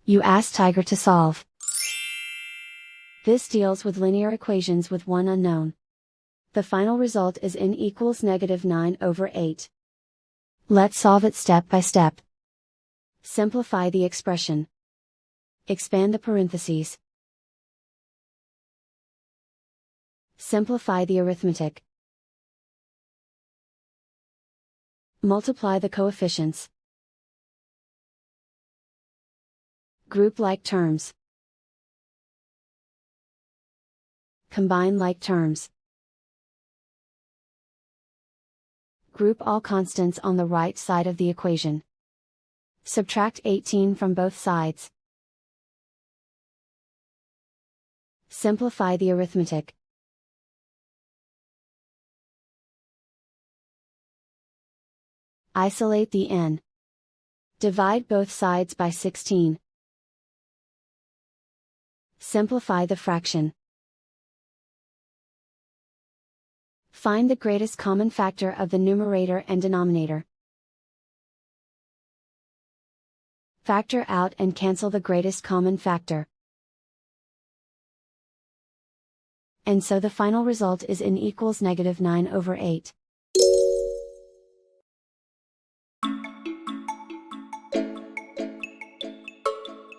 You ask Tiger to solve. This deals with linear equations with one unknown. The final result is n equals -9/8. Let's solve it step by step. Simplify the expression. Expand the parentheses. Simplify the arithmetic. Multiply the coefficients. Group like terms. Combine like terms. Group all constants on the right side of the equation. Subtract 18 from both sides. Simplify the arithmetic. Isolate the n. Divide both sides by 16. Simplify the fraction. Find the greatest common factor of the numerator and denominator. Factor out and cancel the greatest common factor. And so the final result is n equals -9/8.